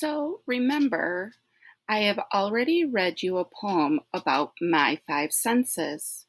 So remember, I have already read you a poem about my five senses.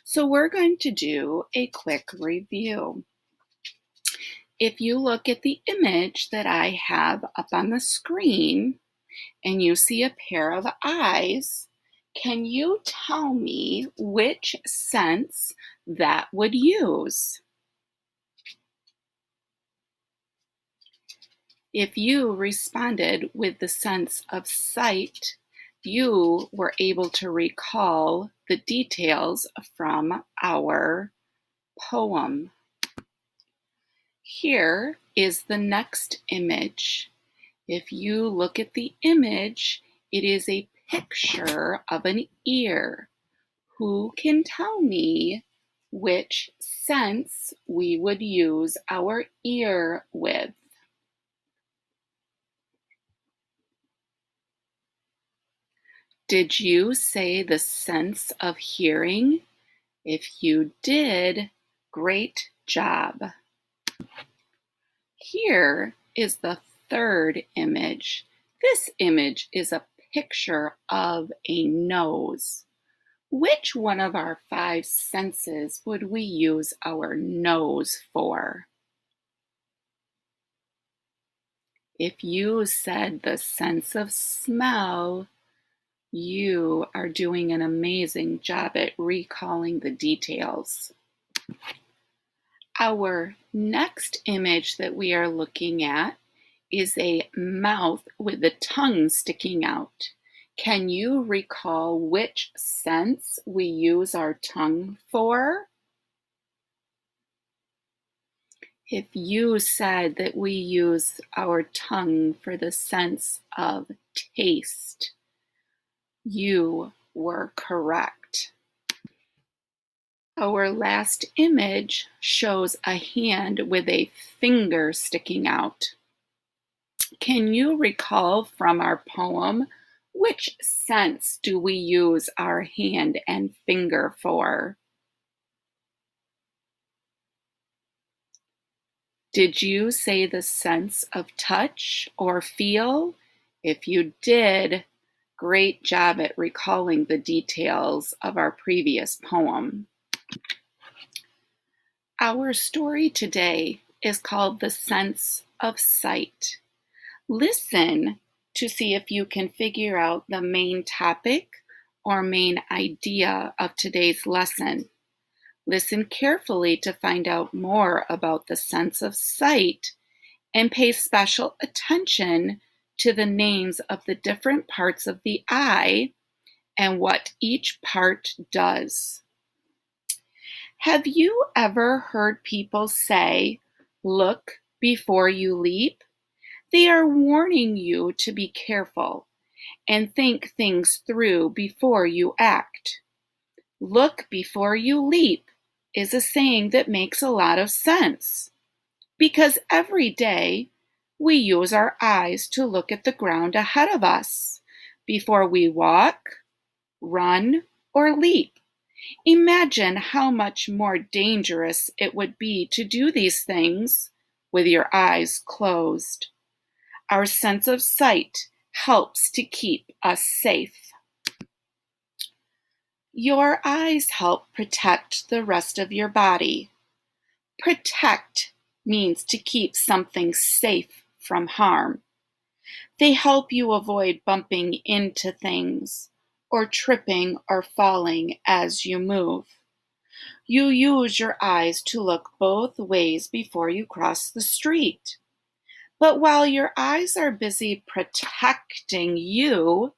So we're going to do a quick review. If you look at the image that I have up on the screen and you see a pair of eyes, can you tell me which sense that would use? If you responded with the sense of sight, you were able to recall the details from our poem. Here is the next image. If you look at the image, it is a picture of an ear. Who can tell me which sense we would use our ear with? Did you say the sense of hearing? If you did, great job. Here is the third image. This image is a picture of a nose. Which one of our five senses would we use our nose for? If you said the sense of smell, you are doing an amazing job at recalling the details. Our next image that we are looking at is a mouth with the tongue sticking out. Can you recall which sense we use our tongue for? If you said that we use our tongue for the sense of taste, you were correct. Our last image shows a hand with a finger sticking out. Can you recall from our poem which sense do we use our hand and finger for? Did you say the sense of touch or feel? If you did, great job at recalling the details of our previous poem. Our story today is called The Sense of Sight. Listen to see if you can figure out the main topic or main idea of today's lesson. Listen carefully to find out more about the sense of sight and pay special attention to the names of the different parts of the eye and what each part does. Have you ever heard people say, "Look before you leap"? They are warning you to be careful and think things through before you act. Look before you leap is a saying that makes a lot of sense because every day we use our eyes to look at the ground ahead of us before we walk, run, or leap. Imagine how much more dangerous it would be to do these things with your eyes closed. Our sense of sight helps to keep us safe. Your eyes help protect the rest of your body. Protect means to keep something safe from harm. They help you avoid bumping into things or tripping or falling as you move. You use your eyes to look both ways before you cross the street. But while your eyes are busy protecting you,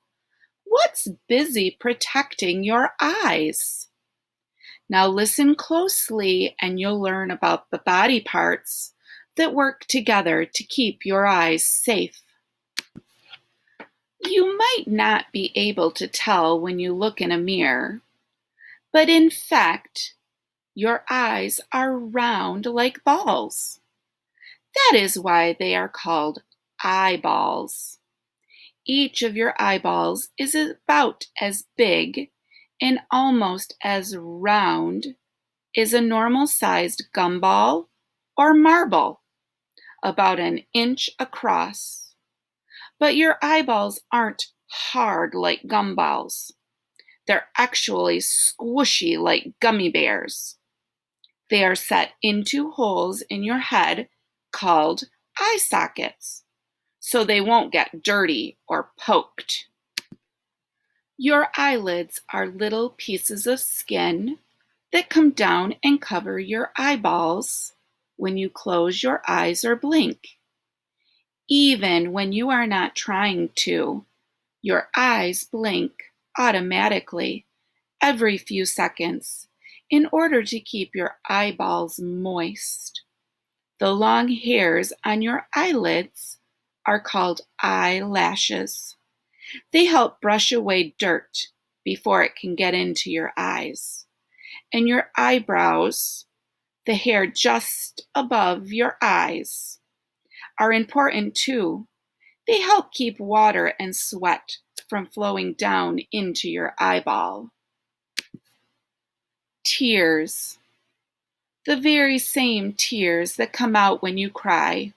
what's busy protecting your eyes? Now listen closely and you'll learn about the body parts that work together to keep your eyes safe. You might not be able to tell when you look in a mirror, but in fact, your eyes are round like balls. That is why they are called eyeballs. Each of your eyeballs is about as big and almost as round as a normal-sized gumball or marble, about an inch across. But your eyeballs aren't hard like gumballs. They're actually squishy like gummy bears. They are set into holes in your head called eye sockets, so they won't get dirty or poked. Your eyelids are little pieces of skin that come down and cover your eyeballs when you close your eyes or blink. Even when you are not trying to, your eyes blink automatically every few seconds in order to keep your eyeballs moist. The long hairs on your eyelids are called eyelashes. They help brush away dirt before it can get into your eyes. And your eyebrows, the hair just above your eyes, are important too. They help keep water and sweat from flowing down into your eyeball. Tears. The very same tears that come out when you cry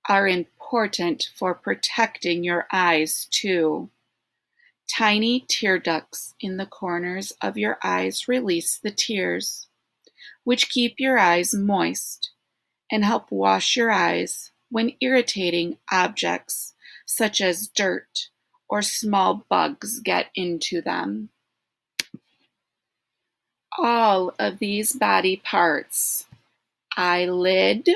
are important for protecting your eyes too. Tiny tear ducts in the corners of your eyes release the tears, which keep your eyes moist and help wash your eyes when irritating objects such as dirt or small bugs get into them. All of these body parts, eyelid,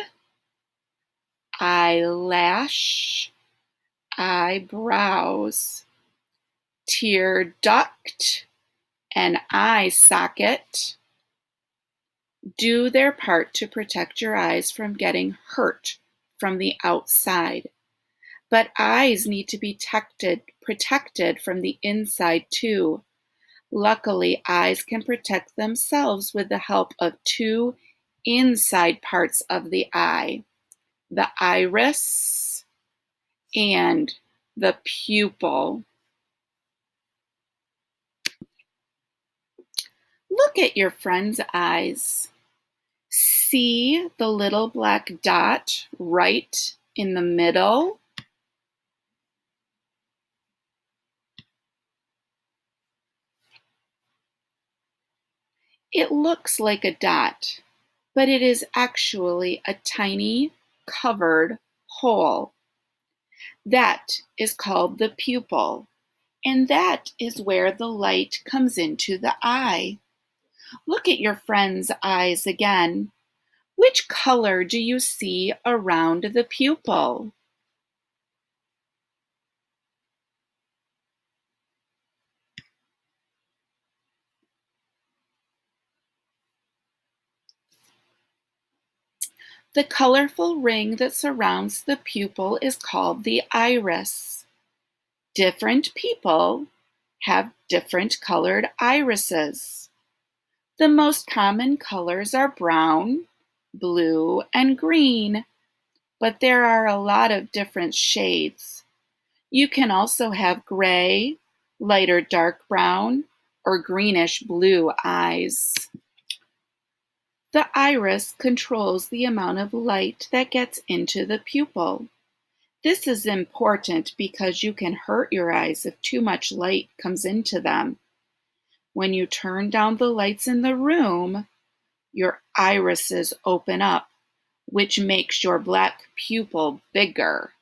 eyelash, eyebrows, tear duct, and eye socket, do their part to protect your eyes from getting hurt from the outside. But eyes need to be protected from the inside too. Luckily, eyes can protect themselves with the help of two inside parts of the eye, the iris and the pupil. Look at your friend's eyes. See the little black dot right in the middle? It looks like a dot, but it is actually a tiny covered hole. That is called the pupil, and that is where the light comes into the eye. Look at your friend's eyes again. Which color do you see around the pupil? The colorful ring that surrounds the pupil is called the iris. Different people have different colored irises. The most common colors are brown, blue, and green, but there are a lot of different shades. You can also have gray, light or dark brown, or greenish blue eyes. The iris controls the amount of light that gets into the pupil. This is important because you can hurt your eyes if too much light comes into them. When you turn down the lights in the room, your irises open up, which makes your black pupil bigger.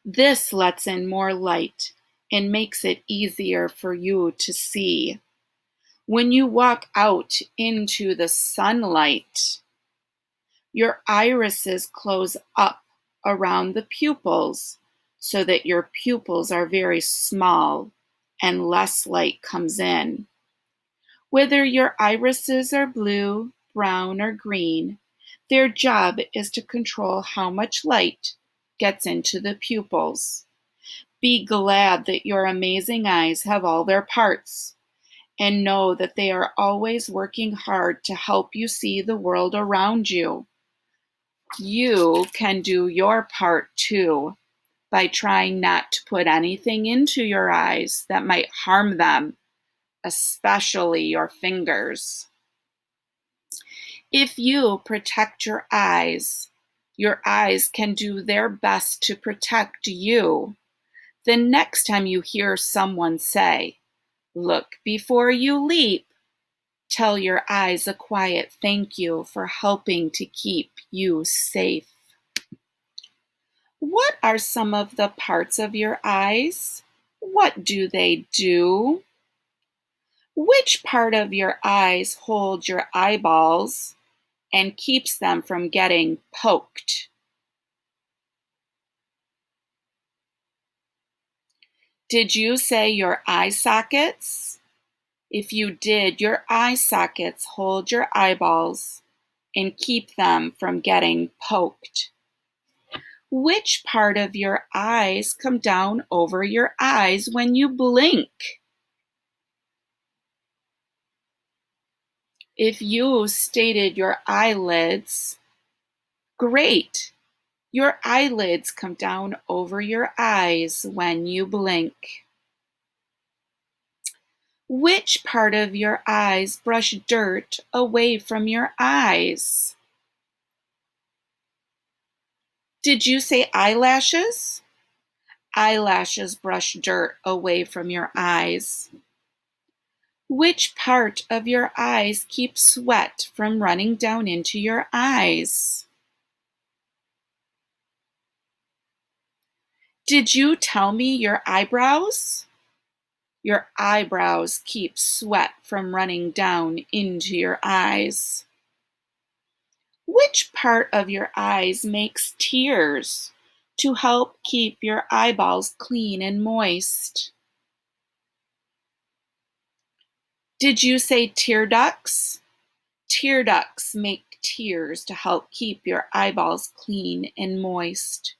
This lets in more light and makes it easier for you to see. When you walk out into the sunlight, your irises close up around the pupils so that your pupils are very small and less light comes in. Whether your irises are blue, brown, or green, their job is to control how much light gets into the pupils. Be glad that your amazing eyes have all their parts, and know that they are always working hard to help you see the world around you. You can do your part too by trying not to put anything into your eyes that might harm them, especially your fingers. If you protect your eyes, Your eyes can do their best to protect you. The next time you hear someone say, "Look before you leap," tell your eyes a quiet thank you for helping to keep you safe. What are some of the parts of your eyes? What do they do? Which part of your eyes holds your eyeballs and keeps them from getting poked? Did you say your eye sockets? If you did, your eye sockets hold your eyeballs and keep them from getting poked. Which part of your eyes come down over your eyes when you blink? If you stated your eyelids, great. Your eyelids come down over your eyes when you blink. Which part of your eyes brush dirt away from your eyes? Did you say eyelashes? Eyelashes brush dirt away from your eyes. Which part of your eyes keeps sweat from running down into your eyes? Did you tell me your eyebrows? Your eyebrows keep sweat from running down into your eyes. Which part of your eyes makes tears to help keep your eyeballs clean and moist? Did you say tear ducts? Tear ducts make tears to help keep your eyeballs clean and moist.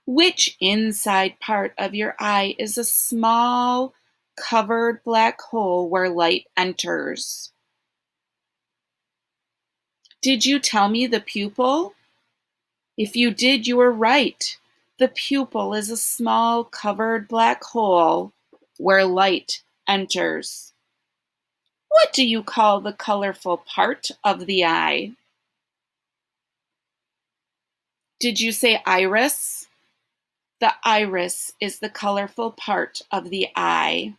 Which inside part of your eye is a small, covered black hole where light enters? Did you tell me the pupil? If you did, you were right. The pupil is a small, covered black hole where light enters. What do you call the colorful part of the eye? Did you say iris? The iris is the colorful part of the eye.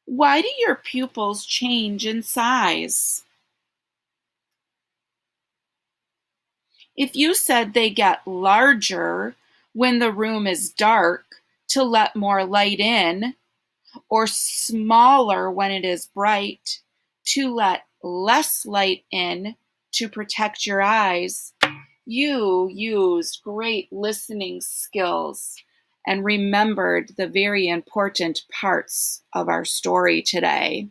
Why do your pupils change in size? If you said they get larger when the room is dark to let more light in, or smaller when it is bright to let less light in to protect your eyes, you used great listening skills and remembered the very important parts of our story today.